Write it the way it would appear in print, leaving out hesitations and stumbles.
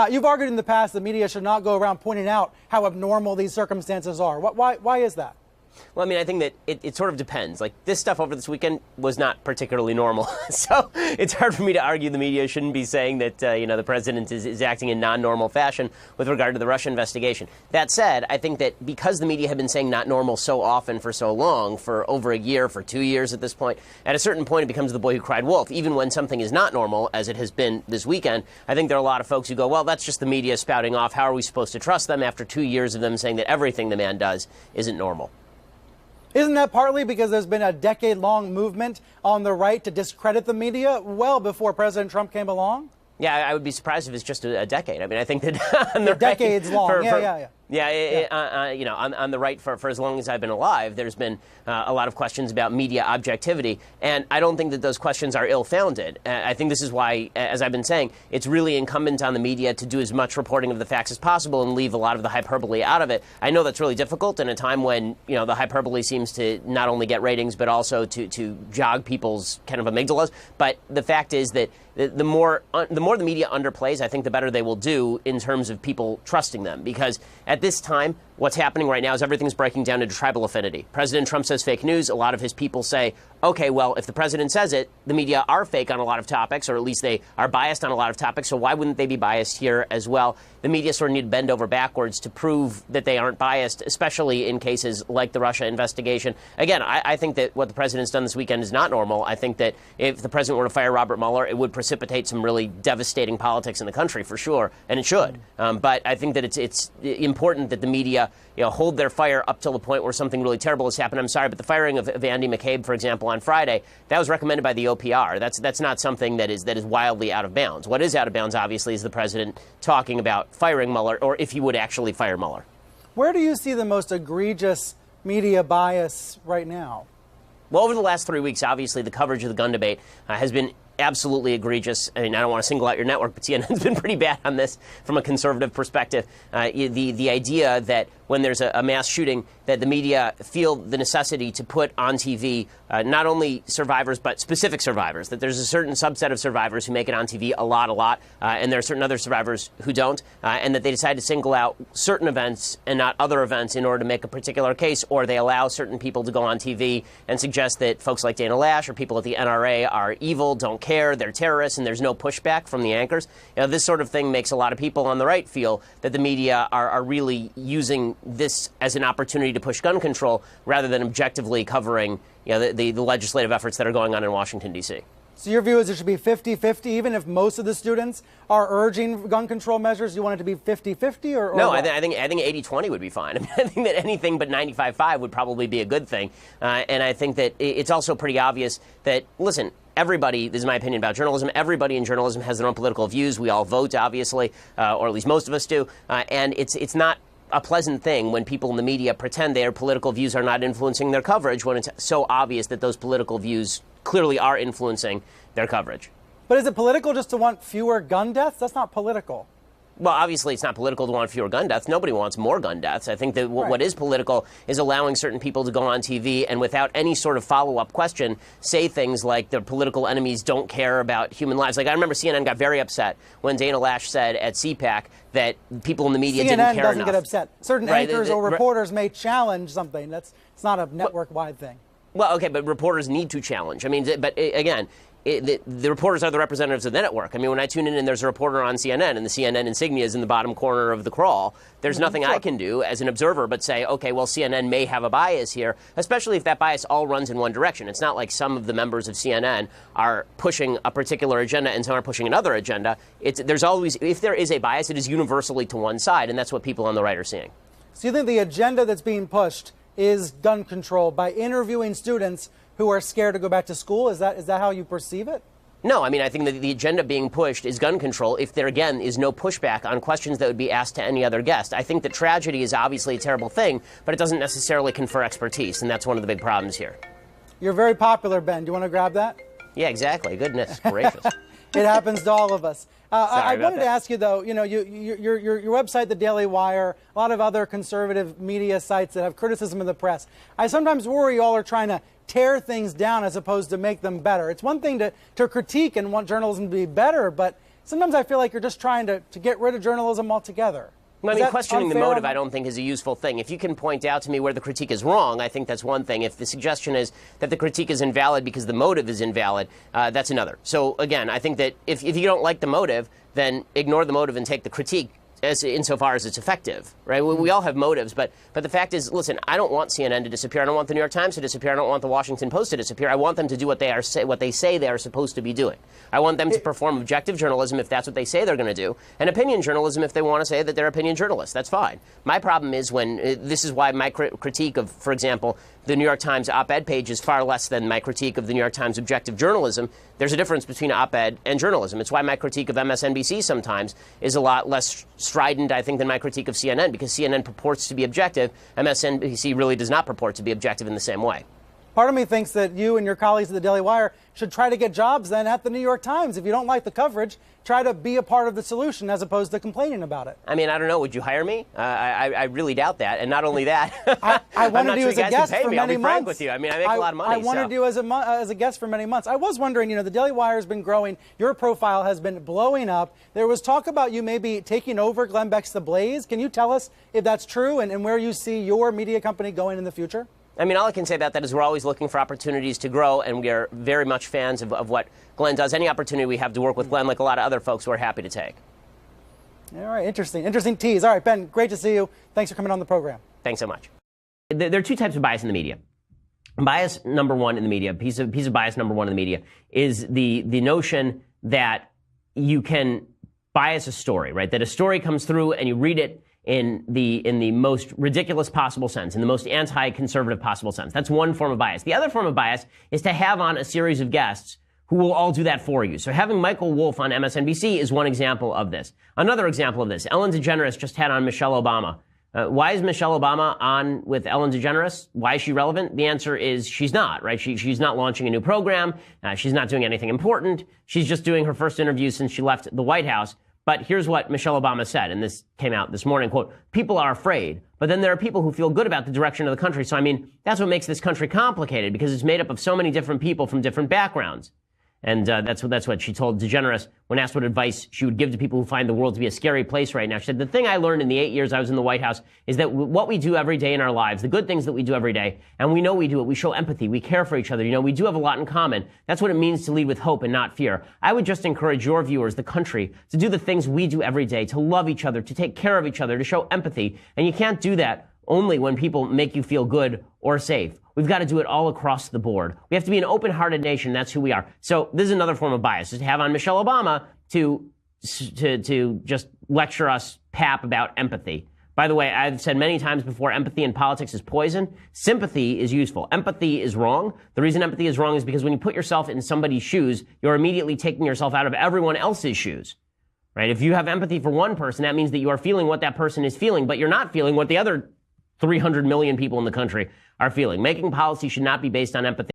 You've argued in the past the media should not go around pointing out how abnormal these circumstances are. Why is that? Well, I mean, I think that it sort of depends. Like, this stuff over this weekend was not particularly normal. So it's hard for me to argue the media shouldn't be saying that, the president is acting in non-normal fashion with regard to the Russia investigation. That said, I think that because the media have been saying not normal so often for so long, for over a year, for 2 years at this point, at a certain point it becomes the boy who cried wolf. Even when something is not normal, as it has been this weekend, I think there are a lot of folks who go, well, that's just the media spouting off. How are we supposed to trust them after 2 years of them saying that everything the man does isn't normal? Isn't that partly because there's been a decade-long movement on the right to discredit the media well before President Trump came along? Yeah, I would be surprised if it's just a decade. I mean, I think that on the decades long. On the right for as long as I've been alive, there's been a lot of questions about media objectivity, and I don't think that those questions are ill-founded. I think this is why, as I've been saying, it's really incumbent on the media to do as much reporting of the facts as possible and leave a lot of the hyperbole out of it. I know that's really difficult in a time when, the hyperbole seems to not only get ratings but also to jog people's kind of amygdalas. But the fact is that the more the media underplays, I think the better they will do in terms of people trusting them. Because at this time, what's happening right now is everything's breaking down into tribal affinity. President Trump says fake news. A lot of his people say, okay, well, if the president says it, the media are fake on a lot of topics, or at least they are biased on a lot of topics, so why wouldn't they be biased here as well? The media sort of need to bend over backwards to prove that they aren't biased, especially in cases like the Russia investigation. Again, I think that what the president's done this weekend is not normal. I think that if the president were to fire Robert Mueller, it would precipitate some really devastating politics in the country, for sure, and it should. But I think that it's important that the media hold their fire up till the point where something really terrible has happened. I'm sorry, but the firing of Andy McCabe, for example, on Friday, that was recommended by the OPR. That's not something that is wildly out of bounds. What is out of bounds, obviously, is the president talking about firing Mueller, or if he would actually fire Mueller. Where do you see the most egregious media bias right now? Well, over the last 3 weeks, obviously, the coverage of the gun debate has been absolutely egregious. I mean, I don't want to single out your network, but CNN's been pretty bad on this from a conservative perspective. The idea that when there's a mass shooting, that the media feel the necessity to put on TV not only survivors, but specific survivors, that there's a certain subset of survivors who make it on TV a lot, and there are certain other survivors who don't, and that they decide to single out certain events and not other events in order to make a particular case, or they allow certain people to go on TV and suggest that folks like Dana Lash or people at the NRA are evil, don't care, they're terrorists, and there's no pushback from the anchors. This sort of thing makes a lot of people on the right feel that the media are really using this as an opportunity to push gun control rather than objectively covering the legislative efforts that are going on in Washington, D.C. So your view is it should be 50-50, even if most of the students are urging gun control measures? You want it to be 50-50? Or no, I think 80-20 would be fine. I mean, I think that anything but 95-5 would probably be a good thing. And I think that it's also pretty obvious that, listen, everybody, this is my opinion about journalism, everybody in journalism has their own political views. We all vote, obviously, or at least most of us do. And it's not a pleasant thing when people in the media pretend their political views are not influencing their coverage when it's so obvious that those political views clearly are influencing their coverage. But is it political just to want fewer gun deaths? That's not political. Well, obviously, it's not political to want fewer gun deaths. Nobody wants more gun deaths. I think that what is political is allowing certain people to go on TV and without any sort of follow-up question say things like their political enemies don't care about human lives. Like, I remember CNN got very upset when Dana Lash said at CPAC that people in the media didn't care enough. CNN doesn't get upset. Certain anchors or reporters may challenge something. It's not a network-wide thing. Well, okay, but reporters need to challenge. I mean, but again, the reporters are the representatives of the network. I mean, when I tune in and there's a reporter on CNN and the CNN insignia is in the bottom corner of the crawl, there's nothing I can do as an observer but say, okay, well, CNN may have a bias here, especially if that bias all runs in one direction. It's not like some of the members of CNN are pushing a particular agenda and some are pushing another agenda. There's always, if there is a bias, it is universally to one side, and that's what people on the right are seeing. So you think the agenda that's being pushed is gun control by interviewing students who are scared to go back to school? Is that how you perceive it? No, I mean, I think that the agenda being pushed is gun control if there, again, is no pushback on questions that would be asked to any other guest. I think that tragedy is obviously a terrible thing, but it doesn't necessarily confer expertise, and that's one of the big problems here. You're very popular, Ben. Do you want to grab that? Yeah, exactly. Goodness gracious. It happens to all of us. I wanted to ask you, though, your website, The Daily Wire, a lot of other conservative media sites that have criticism of the press. I sometimes worry you all are trying to tear things down as opposed to make them better. It's one thing to critique and want journalism to be better, but sometimes I feel like you're just trying to get rid of journalism altogether. I mean, questioning the motive, I don't think, is a useful thing. If you can point out to me where the critique is wrong, I think that's one thing. If the suggestion is that the critique is invalid because the motive is invalid, that's another. So, again, I think that if you don't like the motive, then ignore the motive and take the critique insofar as it's effective, right? We all have motives, but the fact is, listen, I don't want CNN to disappear. I don't want the New York Times to disappear. I don't want the Washington Post to disappear. I want them to do what they say they are supposed to be doing. I want them to perform objective journalism if that's what they say they're going to do, and opinion journalism if they want to say that they're opinion journalists. That's fine. My problem is when this is why my critique of, for example, the New York Times op-ed page is far less than my critique of the New York Times objective journalism. There's a difference between op-ed and journalism. It's why my critique of MSNBC sometimes is a lot less strident, I think, than my critique of CNN, because CNN purports to be objective. MSNBC really does not purport to be objective in the same way. Part of me thinks that you and your colleagues at the Daily Wire should try to get jobs then at the New York Times. If you don't like the coverage, try to be a part of the solution as opposed to complaining about it. I mean, I don't know. Would you hire me? I really doubt that. And not only that, I wanted you as a guest for many months. I'll be frank with you. I mean, I make a lot of money. I wanted you as a guest for many months. I was wondering, the Daily Wire has been growing. Your profile has been blowing up. There was talk about you maybe taking over Glenn Beck's The Blaze. Can you tell us if that's true and where you see your media company going in the future? I mean, all I can say about that is we're always looking for opportunities to grow, and we are very much fans of what Glenn does. Any opportunity we have to work with Glenn, like a lot of other folks, we're happy to take. All right, interesting tease. All right, Ben, great to see you. Thanks for coming on the program. Thanks so much. There are two types of bias in the media. Bias number one in the media, piece of bias number one in the media, is the notion that you can bias a story, right? That a story comes through and you read it in the most ridiculous possible sense, in the most anti-conservative possible sense. That's one form of bias. The other form of bias is to have on a series of guests who will all do that for you. So having Michael Wolff on MSNBC is one example of this. Another example of this, Ellen DeGeneres just had on Michelle Obama. Why is Michelle Obama on with Ellen DeGeneres? Why is she relevant? The answer is she's not, right? She's not launching a new program. She's not doing anything important. She's just doing her first interview since she left the White House. But here's what Michelle Obama said, and this came out this morning, quote, "People are afraid, but then there are people who feel good about the direction of the country." So, I mean, that's what makes this country complicated, because it's made up of so many different people from different backgrounds. And that's what she told DeGeneres when asked what advice she would give to people who find the world to be a scary place right now. She said, "The thing I learned in the 8 years I was in the White House is that what we do every day in our lives, the good things that we do every day, and we know we do it, we show empathy, we care for each other. We do have a lot in common. That's what it means to lead with hope and not fear. I would just encourage your viewers, the country, to do the things we do every day, to love each other, to take care of each other, to show empathy. And you can't do that only when people make you feel good or safe. We've got to do it all across the board. We have to be an open-hearted nation. That's who we are." So this is another form of bias, is to have on Michelle Obama to just lecture us pap about empathy. By the way, I've said many times before, empathy in politics is poison. Sympathy is useful. Empathy is wrong. The reason empathy is wrong is because when you put yourself in somebody's shoes, you're immediately taking yourself out of everyone else's shoes. Right? If you have empathy for one person, that means that you are feeling what that person is feeling, but you're not feeling what the other 300 million people in the country are feeling. Making policy should not be based on empathy.